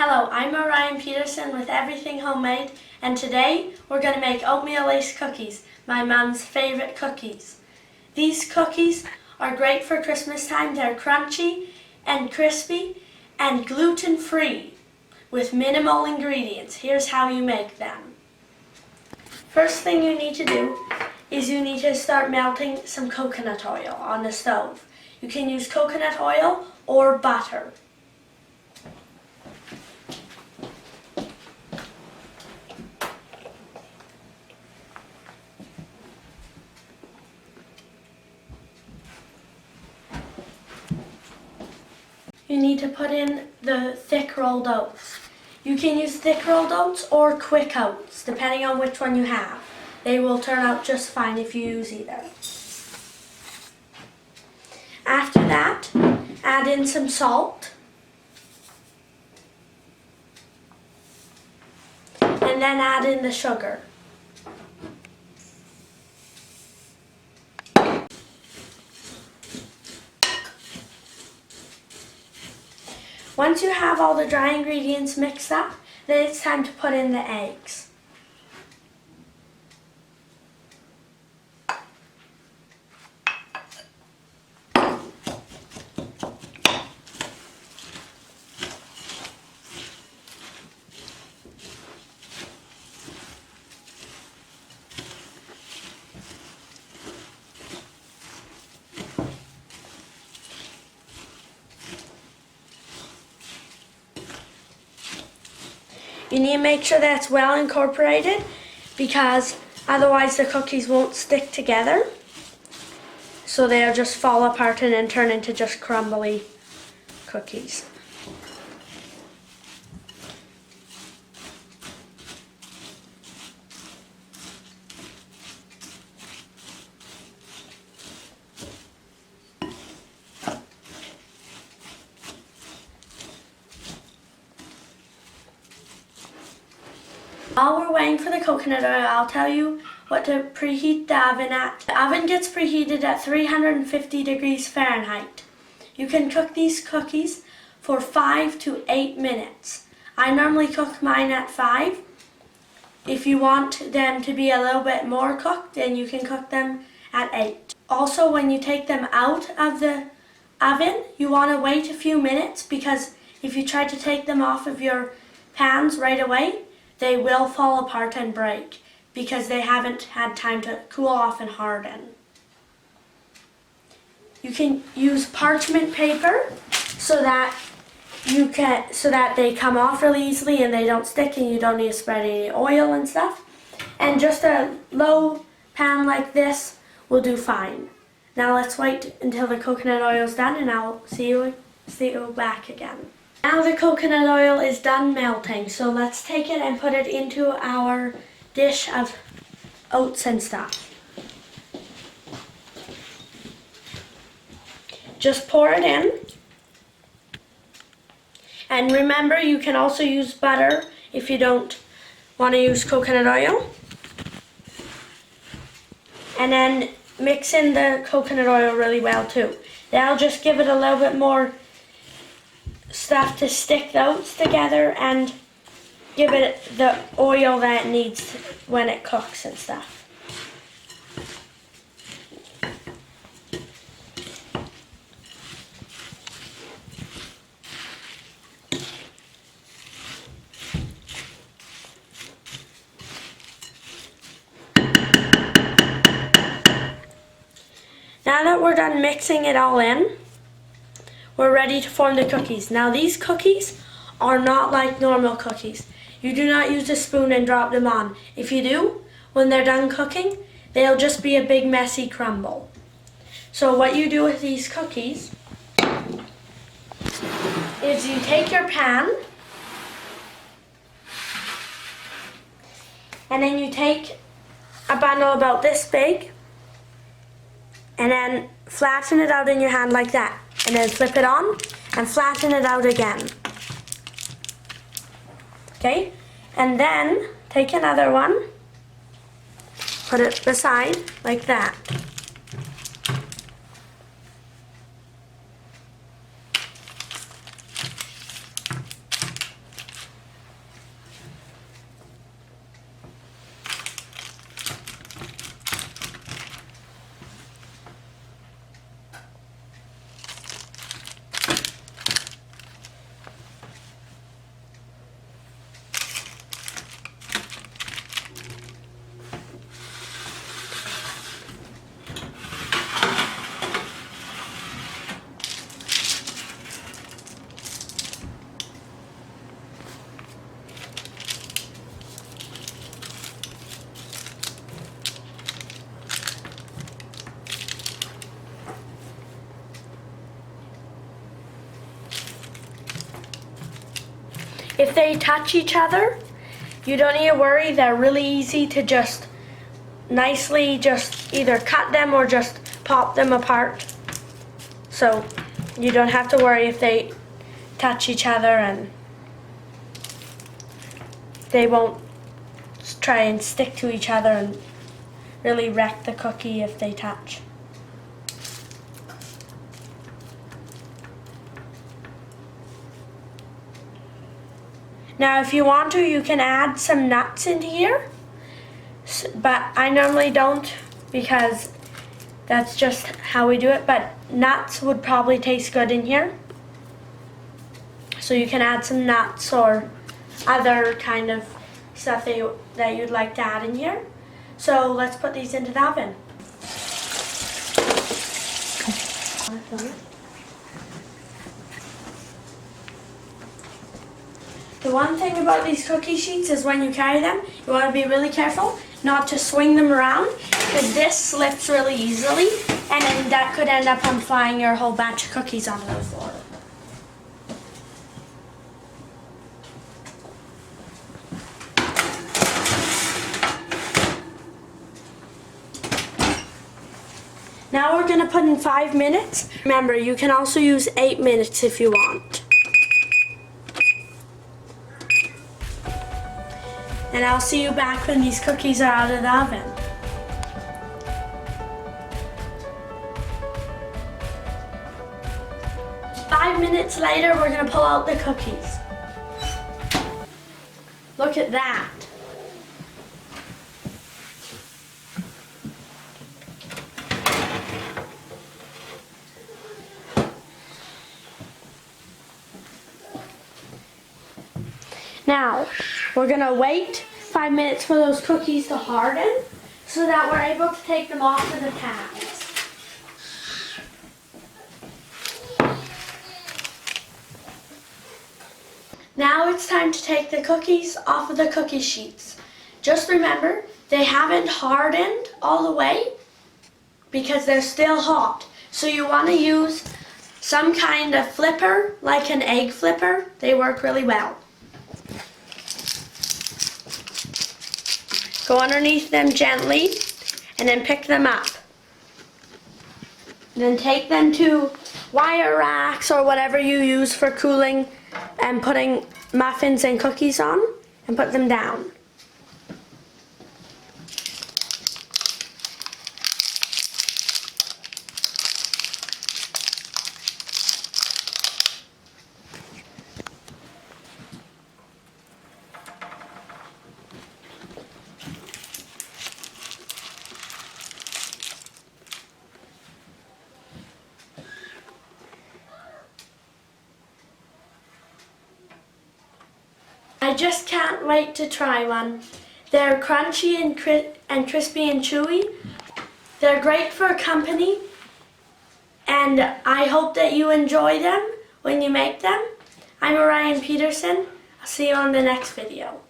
Hello, I'm Orion Peterson with Everything Homemade, and today we're going to make oatmeal lace cookies, my mom's favorite cookies. These cookies are great for Christmas time. They're crunchy and crispy and gluten-free with minimal ingredients. Here's how you make them. First thing you need to do is you need to start melting some coconut oil on the stove. You can use coconut oil or butter. You need to put in the thick rolled oats. You can use thick rolled oats or quick oats, depending on which one you have. They will turn out just fine if you use either. After that, add in some salt. And then add in the sugar. Once you have all the dry ingredients mixed up, then it's time to put in the eggs. You need to make sure that it's well incorporated because otherwise the cookies won't stick together. So they'll just fall apart and then turn into just crumbly cookies. While we're waiting for the coconut oil, I'll tell you what to preheat the oven at. The oven gets preheated at 350 degrees Fahrenheit. You can cook these cookies for 5 to 8 minutes. I normally cook mine at 5. If you want them to be a little bit more cooked, then you can cook them at 8. Also, when you take them out of the oven, you want to wait a few minutes because if you try to take them off of your pans right away, they will fall apart and break because they haven't had time to cool off and harden. You can use parchment paper so that they come off really easily and they don't stick and you don't need to spread any oil and stuff. And just a low pan like this will do fine. Now let's wait until the coconut oil is done and I'll see you back again. Now the coconut oil is done melting, so let's take it and put it into our dish of oats and stuff. Just pour it in. And remember, you can also use butter if you don't want to use coconut oil. And then mix in the coconut oil really well too. That'll just give it a little bit more stuff to stick the oats together and give it the oil that it needs when it cooks and stuff. Now that we're done mixing it all in, we're ready to form the cookies. Now these cookies are not like normal cookies. You do not use a spoon and drop them on. If you do, when they're done cooking, they'll just be a big messy crumble. So what you do with these cookies is you take your pan and then you take a bundle about this big and then flatten it out in your hand like that. And then flip it on and flatten it out again. Okay? And then take another one, put it beside like that. if they touch each other, you don't need to worry. They're really easy to just nicely just either cut them or just pop them apart. So you don't have to worry if they touch each other, and they won't try and stick to each other and really wreck the cookie if they touch. Now if you want to, you can add some nuts into here, but I normally don't because that's just how we do it, but nuts would probably taste good in here. So you can add some nuts or other kind of stuff that you'd like to add in here. So let's put these into the oven. The one thing about these cookie sheets is when you carry them, you want to be really careful not to swing them around, because this slips really easily, and then that could end up on flying your whole batch of cookies onto the floor. Now we're going to put in 5 minutes. Remember, you can also use 8 minutes if you want. And I'll see you back when these cookies are out of the oven. Five minutes later, we're going to pull out the cookies. Look at that. Now, we're going to wait 5 minutes for those cookies to harden so that we're able to take them off of the tabs. Now it's time to take the cookies off of the cookie sheets. Just remember, they haven't hardened all the way because they're still hot. So you want to use some kind of flipper, like an egg flipper. They work really well. Go underneath them gently and then pick them up. Then take them to wire racks or whatever you use for cooling and putting muffins and cookies on, and put them down. I just can't wait to try one. They're crunchy and crispy and chewy. They're great for company, and I hope that you enjoy them when you make them. I'm Orion Peterson. I'll see you on the next video.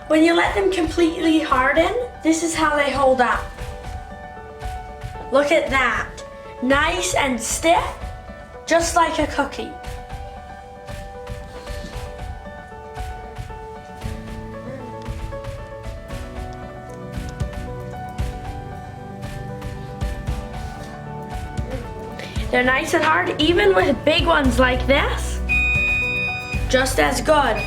When you let them completely harden, this is how they hold up. Look at that. Nice and stiff, just like a cookie. They're nice and hard, even with big ones like this. Just as good.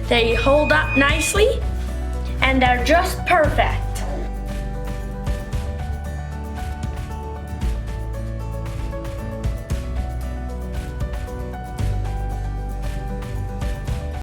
They hold up nicely, and they're just perfect.